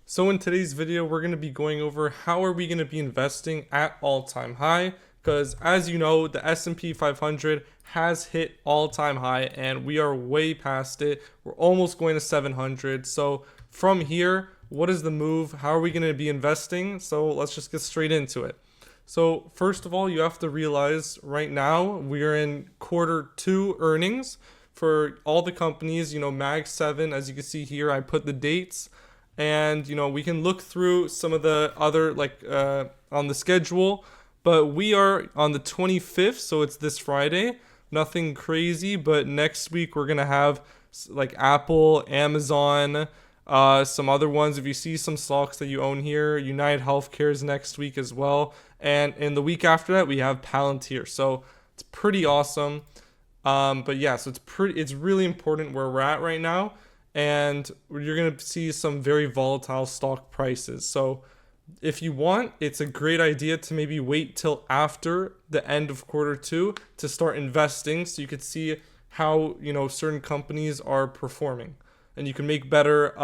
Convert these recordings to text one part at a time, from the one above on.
So in today's video, we're going to be going over how are we going to be investing at all-time high, because as you know, the S&P 500 has hit all-time high and we are way past it. We're almost going to 700. So from here, what is the move? How are we going to be investing? So let's just get straight into it. So first of all, you have to realize right now we are in Q2 earnings for all the companies, Mag 7, as you can see here, I put the dates. And we can look through some of the other on the schedule, but we are on the 25th, so it's this Friday. Nothing crazy, but next week we're gonna have like Apple, Amazon, some other ones. If you see some stocks that you own here, United Healthcare is next week as well, and in the week after that we have Palantir. So it's pretty awesome. But yeah, so it's really important where we're at right now. And you're going to see some very volatile stock prices. So if you want, it's a great idea to maybe wait till after the end of Q2 to start investing, so you could see how, certain companies are performing and you can make better,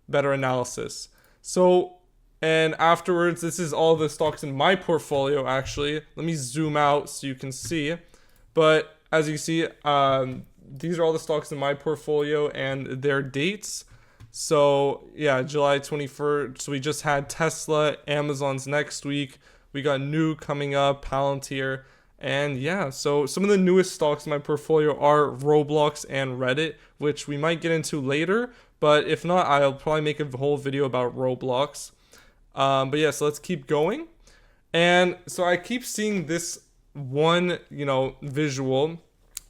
better analysis. So, and afterwards, this is all the stocks in my portfolio, actually. Let me zoom out so you can see. But as you see, these are all the stocks in my portfolio and their dates. So yeah, July 21st. So we just had Tesla, Amazon's next week. We got New coming up, Palantir. And yeah, so some of the newest stocks in my portfolio are Roblox and Reddit, which we might get into later. But if not, I'll probably make a whole video about Roblox. But yeah, so let's keep going. And so I keep seeing this one, visual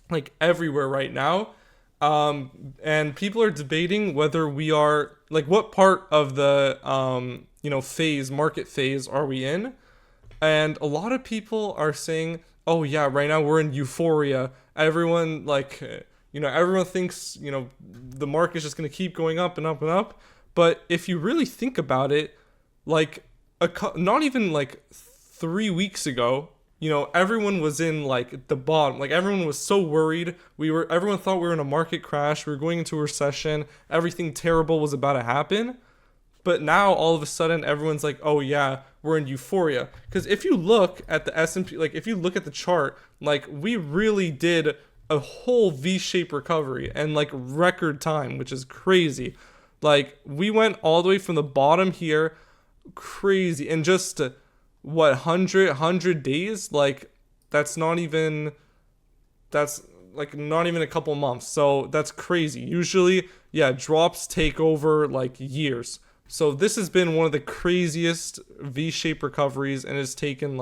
like everywhere right now, and people are debating whether we are like what part of the market phase are we in. And a lot of people are saying, oh yeah, right now we're in euphoria. Everyone everyone thinks the market's just going to keep going up and up and up. But if you really think about it, not even 3 weeks ago, everyone was in the bottom. Everyone was so worried. Everyone thought we were in a market crash. We were going into a recession. Everything terrible was about to happen. But now all of a sudden everyone's like, oh yeah, we're in euphoria. Because if you look at the S&P, if you look at the chart, we really did a whole V-shaped recovery and record time, which is crazy. We went all the way from the bottom here, crazy, and just 100 days, that's not even a couple months. So that's crazy. Usually, yeah, drops take over years. So this has been one of the craziest V-shaped recoveries, and it's taken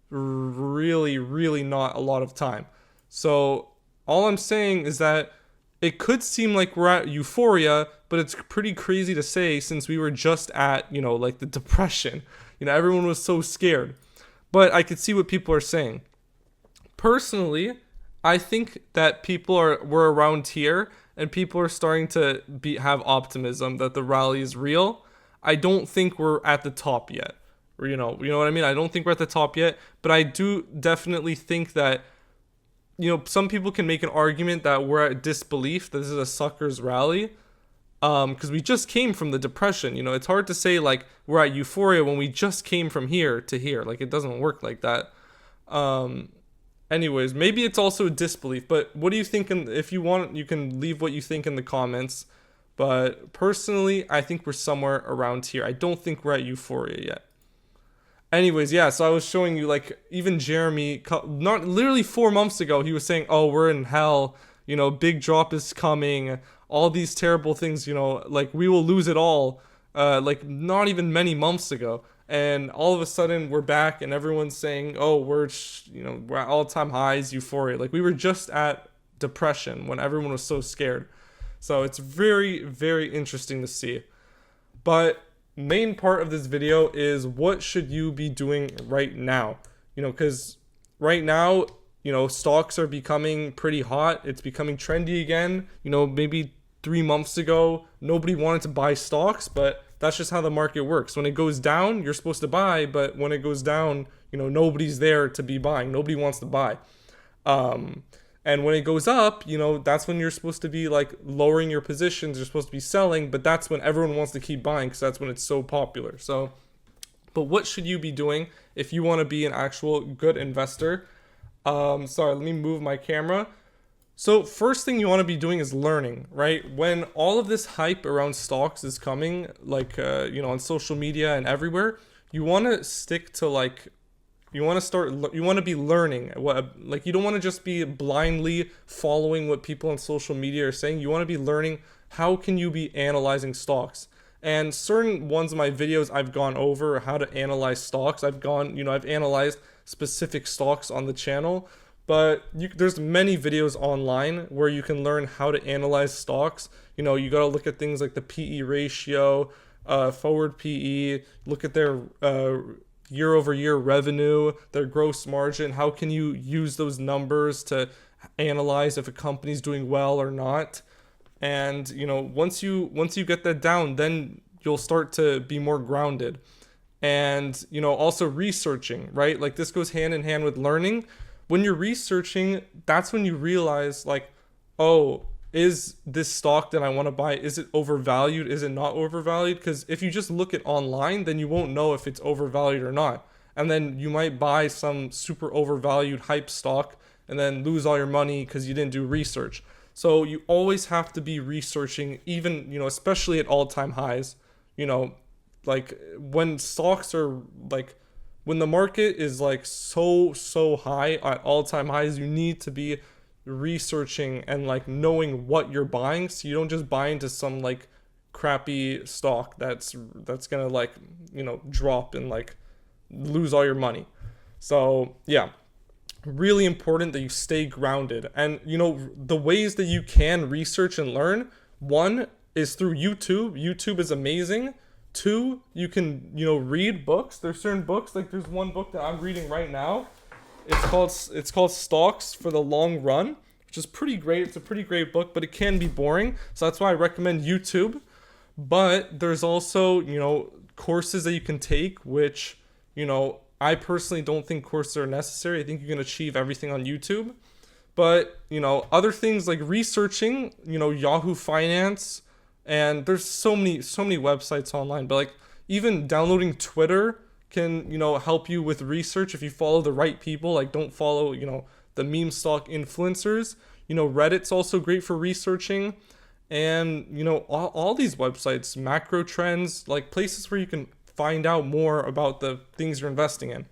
really not a lot of time. So all I'm saying is that it could seem like we're at euphoria, but it's pretty crazy to say since we were just at the depression. Everyone was so scared. But I could see what people are saying. Personally, I think that we're around here and people are starting to have optimism that the rally is real. I don't think we're at the top yet. Or, you know what I mean? I don't think we're at the top yet, but I do definitely think that some people can make an argument that we're at disbelief, that this is a sucker's rally. Because we just came from the depression. It's hard to say we're at euphoria when we just came from here to here. It doesn't work like that. Anyways, maybe it's also disbelief. But what do you think? If you want, you can leave what you think in the comments. But personally, I think we're somewhere around here. I don't think we're at euphoria yet. Anyways, yeah. So I was showing you even Jeremy, not literally 4 months ago, he was saying, "Oh, we're in hell. Big drop is coming." All these terrible things, we will lose it all, not even many months ago. And all of a sudden we're back and everyone's saying, oh, we're at all-time highs, euphoria. We were just at depression when everyone was so scared. So it's very, very interesting to see. But main part of this video is what should you be doing right now? Because right now, stocks are becoming pretty hot. It's becoming trendy again. Maybe 3 months ago, nobody wanted to buy stocks, but that's just how the market works. When it goes down, you're supposed to buy, but when it goes down, nobody's there to be buying. Nobody wants to buy. And when it goes up, that's when you're supposed to be like lowering your positions. You're supposed to be selling, but that's when everyone wants to keep buying because that's when it's so popular. So, but what should you be doing if you want to be an actual good investor? Sorry, let me move my camera. So first thing you want to be doing is learning, right? When all of this hype around stocks is coming, like, on social media and everywhere, you want to stick to like, you want to be learning like, you don't want to just be blindly following what people on social media are saying. You want to be learning how can you be analyzing stocks. And certain ones of my videos I've gone over how to analyze stocks. I've analyzed specific stocks on the channel, but there's many videos online where you can learn how to analyze stocks. You got to look at things like the PE ratio, forward PE, look at their year over year revenue, their gross margin. How can you use those numbers to analyze if a company's doing well or not? And once you get that down, then you'll start to be more grounded. And also researching, right? Like, this goes hand in hand with learning. When you're researching, that's when you realize, like, oh, is this stock that I want to buy, is it overvalued? Is it not overvalued? Because if you just look at online, then you won't know if it's overvalued or not. And then you might buy some super overvalued hype stock and then lose all your money because you didn't do research. So you always have to be researching, even, especially at all-time highs. Like, when stocks are like, when the market is like so high at all-time highs, you need to be researching and like knowing what you're buying, so you don't just buy into some like crappy stock that's gonna like drop and like lose all your money. So yeah, really important that you stay grounded. And the ways that you can research and learn, one is through YouTube is amazing. Two, you can read books. There's certain books, like there's one book that I'm reading right now. It's called Stocks for the Long Run, which is pretty great. It's a pretty great book, but it can be boring. So that's why I recommend YouTube. But there's also, courses that you can take, which, I personally don't think courses are necessary. I think you can achieve everything on YouTube. But, other things like researching, Yahoo Finance, and there's so many websites online, but like even downloading Twitter can, help you with research if you follow the right people. Like, don't follow, the meme stock influencers. Reddit's also great for researching. And, all these websites, macro trends, like places where you can find out more about the things you're investing in.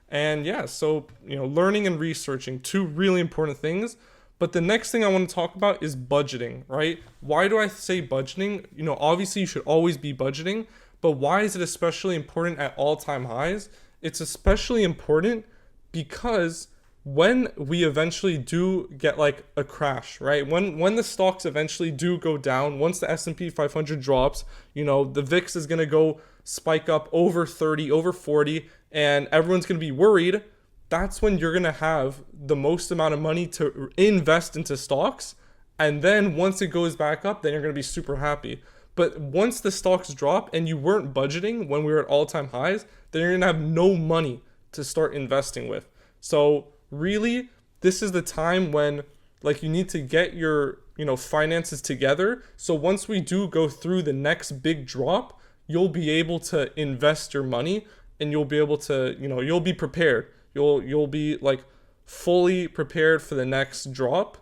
And yeah, so, learning and researching, two really important things. But the next thing I want to talk about is budgeting, right? Why do I say budgeting? Obviously you should always be budgeting, but why is it especially important at all-time highs? It's especially important because when we eventually do get like a crash, right? When the stocks eventually do go down, once the S&P 500 drops, the VIX is going to go spike up over 30, over 40, and everyone's going to be worried. That's when you're going to have the most amount of money to invest into stocks. And then once it goes back up, then you're going to be super happy. But once the stocks drop and you weren't budgeting when we were at all-time highs, then you're going to have no money to start investing with. So really, this is the time when like you need to get your, finances together. So once we do go through the next big drop, you'll be able to invest your money and you'll be able to, you'll be prepared. You'll be like fully prepared for the next drop.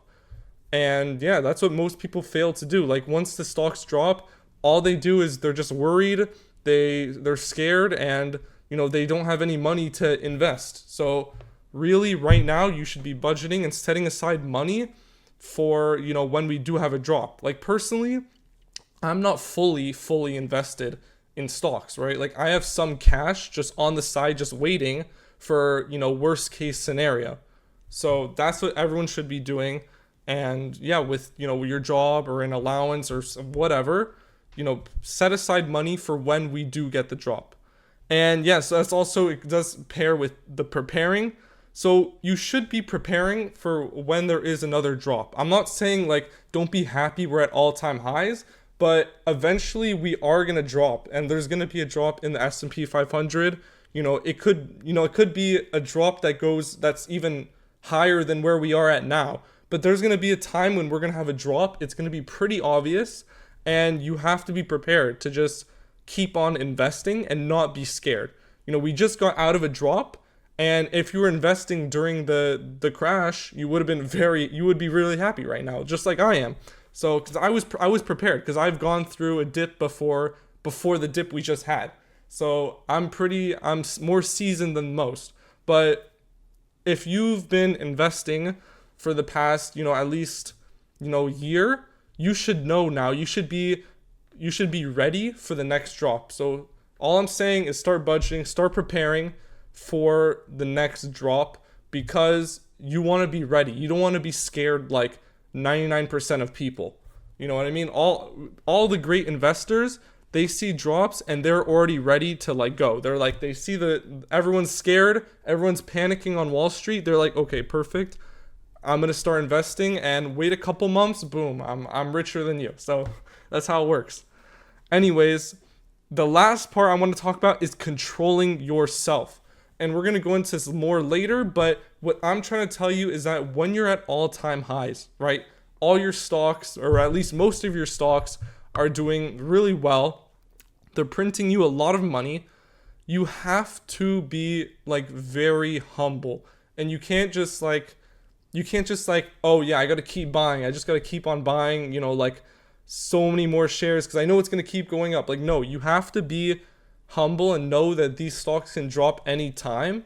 And yeah, that's what most people fail to do. Like, once the stocks drop, all they do is they're just worried, they're scared, and they don't have any money to invest. So really, right now you should be budgeting and setting aside money for when we do have a drop. Like, personally, I'm not fully invested in stocks, right? Like, I have some cash just on the side, just waiting for worst case scenario. So that's what everyone should be doing. And yeah, with your job or an allowance or whatever, set aside money for when we do get the drop. And yes, that's also, it does pair with the preparing. So you should be preparing for when there is another drop. I'm not saying like don't be happy we're at all-time highs, but eventually we are going to drop, and there's going to be a drop in the S&P 500. It could be a drop that's even higher than where we are at now. but there's going to be a time when we're going to have a drop. It's going to be pretty obvious, and you have to be prepared to just keep on investing and not be scared. We just got out of a drop, and if you were investing during the crash, you would be really happy right now, just like I am. So because I was prepared, because I've gone through a dip before the dip we just had. So I'm more seasoned than most. But if you've been investing for the past, at least, year, you should know now. You should be ready for the next drop. So all I'm saying is start budgeting, start preparing for the next drop, because you want to be ready. You don't want to be scared like 99% of people. You know what I mean? All the great investors, they see drops and they're already ready to go. They're like, they see everyone's scared, everyone's panicking on Wall Street. They're like, okay, perfect. I'm going to start investing, and wait a couple months, boom, I'm richer than you. So that's how it works. Anyways, the last part I want to talk about is controlling yourself. And we're going to go into this more later, but what I'm trying to tell you is that when you're at all-time highs, right? All your stocks, or at least most of your stocks, are doing really well. They're printing you a lot of money. You have to be very humble. And you can't just oh yeah, I got to keep buying. I just got to keep on buying, so many more shares because I know it's going to keep going up. No, you have to be humble and know that these stocks can drop any time,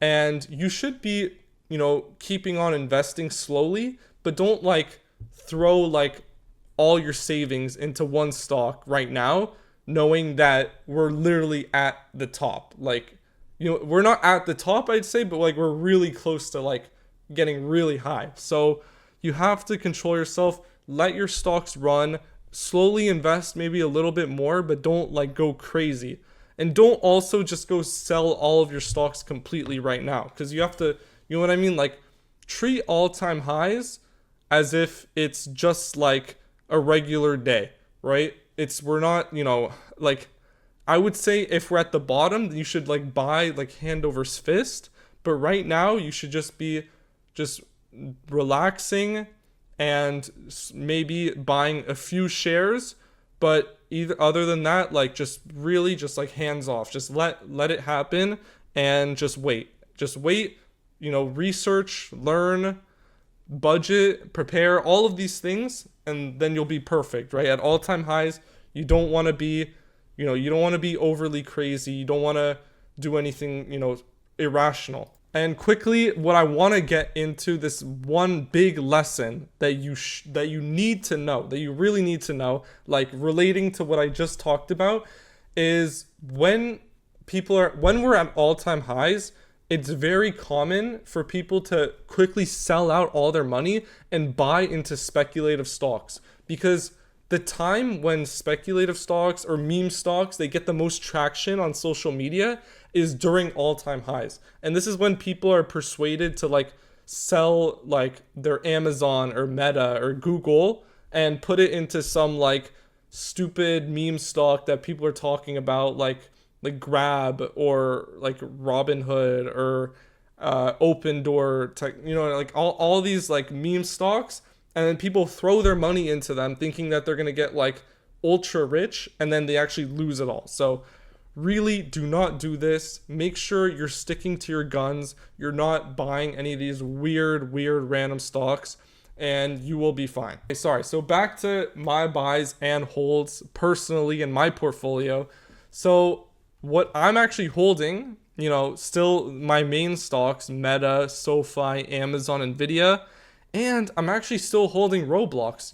and you should be keeping on investing slowly, but don't throw all your savings into one stock right now, knowing that we're literally at the top. We're not at the top, I'd say, but we're really close to getting really high. So you have to control yourself, let your stocks run, slowly invest maybe a little bit more, but don't go crazy. And don't also just go sell all of your stocks completely right now, because you have to, you know what I mean? Treat all-time highs as if it's just a regular day, right? We're not, I would say if we're at the bottom, you should buy hand over fist. But right now, you should just be relaxing and maybe buying a few shares, but other than that, just hands off. Just let it happen and just wait. Research, learn, budget, prepare, all of these things, and then you'll be perfect, right? At all-time highs, you don't want to be, overly crazy. You don't want to do anything, irrational. And quickly, what I want to get into, this one big lesson that you need to know, that you really need to know, relating to what I just talked about, is when we're at all-time highs, it's very common for people to quickly sell out all their money and buy into speculative stocks, because the time when speculative stocks or meme stocks, they get the most traction on social media is during all-time highs. And this is when people are persuaded to sell their Amazon or Meta or Google and put it into some stupid meme stock that people are talking about, like Grab or Robinhood or Open Door tech, all these meme stocks. And then people throw their money into them thinking that they're going to get ultra rich, and then they actually lose it all. So really do not do this. Make sure you're sticking to your guns. You're not buying any of these weird random stocks, and you will be fine. Okay, sorry. So back to my buys and holds personally in my portfolio. So what I'm actually holding, still my main stocks, Meta, SoFi, Amazon, Nvidia, and I'm actually still holding Roblox.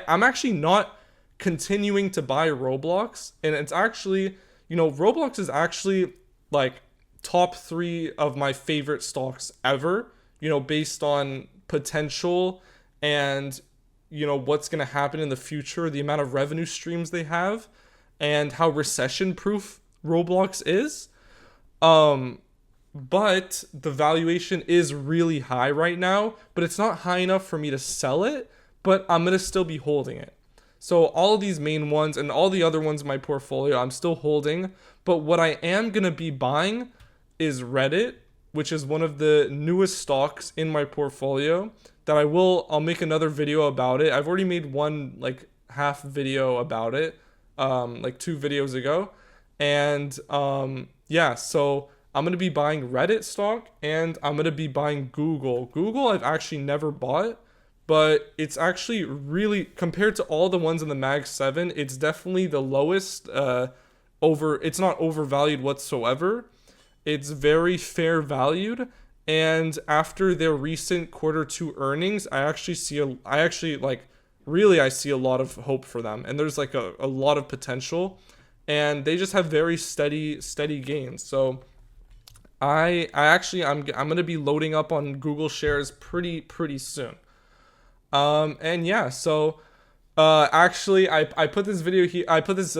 I'm actually not continuing to buy Roblox, and it's actually, Roblox is actually top 3 of my favorite stocks ever, based on potential and, what's going to happen in the future, the amount of revenue streams they have, and how recession proof Roblox is. But the valuation is really high right now, but it's not high enough for me to sell it, but I'm going to still be holding it. So all of these main ones and all the other ones in my portfolio, I'm still holding. But what I am going to be buying is Reddit, which is one of the newest stocks in my portfolio that I'll make another video about it. I've already made one like half video about it, like 2 videos ago. And yeah, so I'm going to be buying Reddit stock, and I'm going to be buying Google. Google I've actually never bought, but it's actually really, compared to all the ones in the Mag 7, it's definitely the lowest it's not overvalued whatsoever. It's very fair valued, and after their recent Q2 earnings, I see a lot of hope for them, and there's like a lot of potential, and they just have very steady gains. So I'm going to be loading up on Google shares pretty soon. And yeah, so actually I put this video here, I put this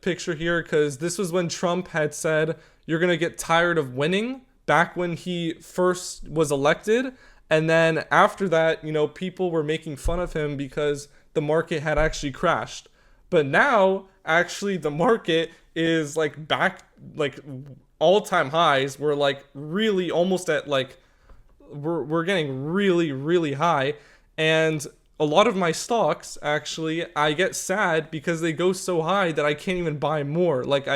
picture here because this was when Trump had said you're going to get tired of winning, back when he first was elected. And then after that, you know, people were making fun of him because the market had actually crashed. But now actually the market is like back, like all-time highs. We're like really almost at like we're getting really high. And a lot of my stocks, actually, I get sad because they go so high that I can't even buy more. Like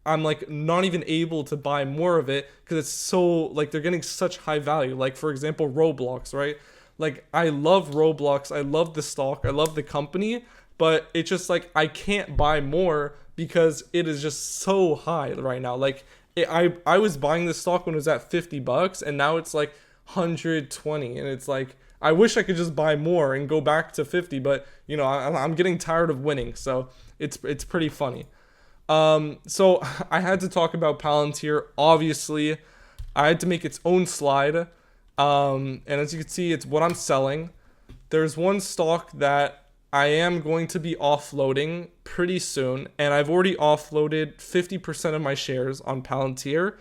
I'm like not even able to buy more of it because it's so, like, they're getting such high value. Like, for example, Roblox, right? Like, I love Roblox, I love the stock, I love the company, but it's just like I can't buy more because it is just so high right now. Like, I was buying this stock when it was at $50, and now it's like 120, and it's like I wish I could just buy more and go back to 50, but you know, I'm getting tired of winning, so it's pretty funny. So I had to talk about Palantir. Obviously, I had to make its own slide. And as you can see, it's what I'm selling. There's one stock that I am going to be offloading pretty soon, and I've already offloaded 50% of my shares on Palantir,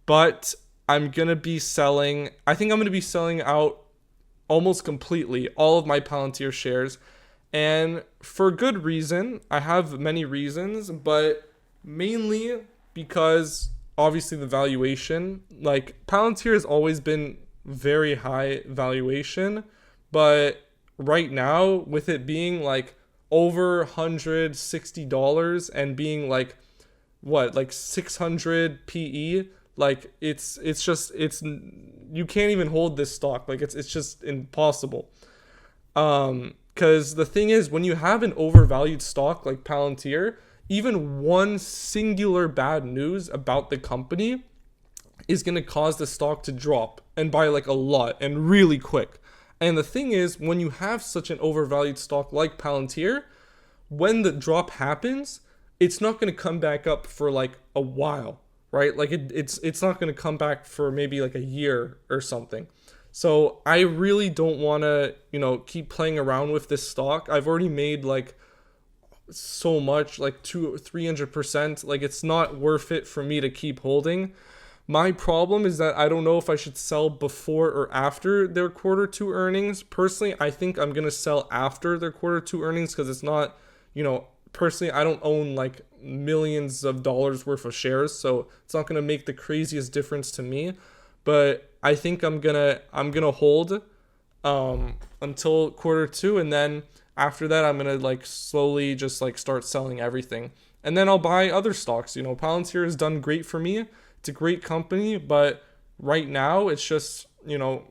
but I think I'm going to be selling out almost completely all of my Palantir shares, and for good reason. I have many reasons, but mainly because obviously the valuation. Like, Palantir has always been very high valuation, but right now, with it being like over $160 and being like like 600 PE, like it's you can't even hold this stock. Like, it's just impossible. Because the thing is, when you have an overvalued stock like Palantir, even one singular bad news about the company is going to cause the stock to drop, and by like a lot and really quick. And the thing is, when you have such an overvalued stock like Palantir, when the drop happens, it's not going to come back up for like a while, right? Like it's not going to come back for maybe like a year or something. So I really don't want to, you know, keep playing around with this stock. I've already made like so much, like 300%. Like, it's not worth it for me to keep holding. My problem is that I don't know if I should sell before or after their Q2 earnings. Personally, I think I'm going to sell after their Q2 earnings because it's not, you know, personally, I don't own like millions of dollars worth of shares, so it's not going to make the craziest difference to me. But I think I'm gonna hold until Q2, and then after that I'm gonna like slowly just like start selling everything, and then I'll buy other stocks. You know, Palantir has done great for me. It's a great company, but right now it's just, you know,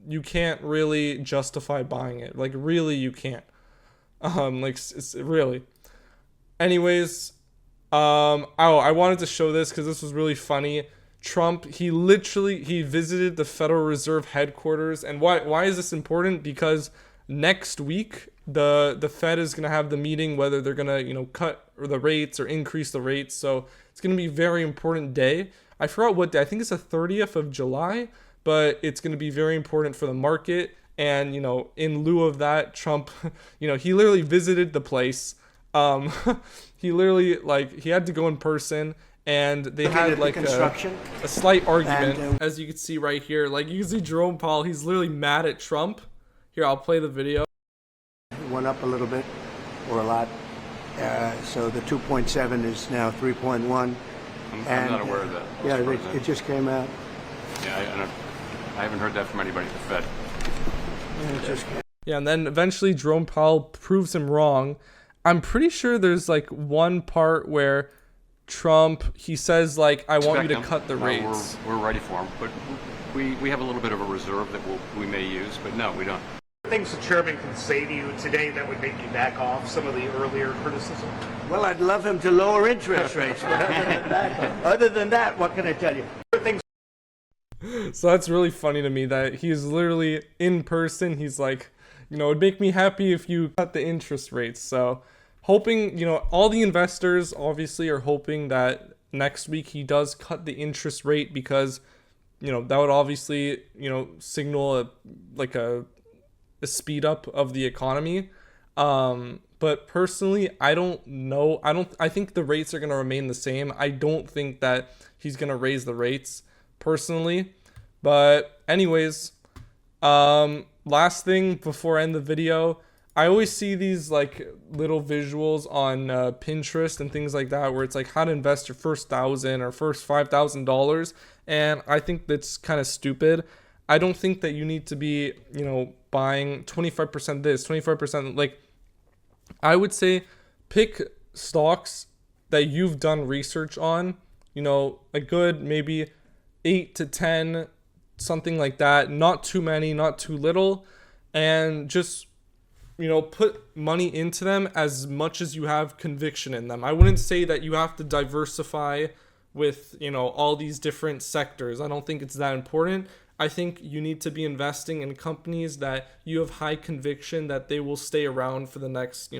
you can't really justify buying it. Like, really, you can't. Like, it's really. Anyways, I wanted to show this because this was really funny. Trump, he visited the Federal Reserve headquarters. And why is this important? Because next week the Fed is going to have the meeting whether they're going to, you know, cut the rates or increase the rates. So it's going to be a very important day. I forgot what day. I think it's the 30th of July, but it's going to be very important for the market. And, you know, in lieu of that, Trump, you know, he literally visited the place. He literally, like, he had to go in person, and they had like a slight argument, as you can see right here. Like, you can see Jerome Powell, he's literally mad at Trump. Here, I'll play the video. It went up a little bit, or a lot. So the 2.7 is now 3.1. I'm not aware of that. Yeah, Mr. President. it just came out. Yeah, I haven't heard that from anybody at the Fed. Yeah, it just came. Yeah, and then eventually Jerome Powell proves him wrong. I'm pretty sure there's like one part where Trump, he says like, I want you to cut the rates. We're ready for him, but we have a little bit of a reserve that we may use, but no, we don't. Things the chairman can say to you today that would make you back off some of the earlier criticism? Well, I'd love him to lower interest rates. But other than that, what can I tell you? So that's really funny to me that he's literally in person. He's like, it'd make me happy if you cut the interest rates. So hoping, all the investors obviously are hoping that next week he does cut the interest rate because, that would obviously, signal a speed up of the economy. But personally, I don't know. I think the rates are going to remain the same. I don't think that he's going to raise the rates personally. But anyways, last thing before I end the video, I always see these like little visuals on Pinterest and things like that where it's like how to invest your first $1,000 or first $5,000, and I think that's kind of stupid. I don't think that you need to be, buying 25% this, 25%. Like, I would say pick stocks that you've done research on, a good maybe 8 to 10, something like that. Not too many, not too little. And just, put money into them as much as you have conviction in them. I wouldn't say that you have to diversify with, all these different sectors. I don't think it's that important. I think you need to be investing in companies that you have high conviction that they will stay around for the next,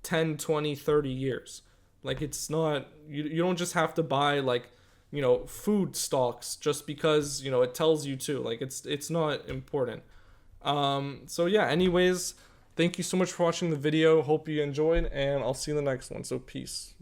10, 20, 30 years. Like, it's not, you don't just have to buy like, food stocks just because, it tells you to. Like, it's not important. So yeah, anyways, thank you so much for watching the video. Hope you enjoyed, and I'll see you in the next one. So peace.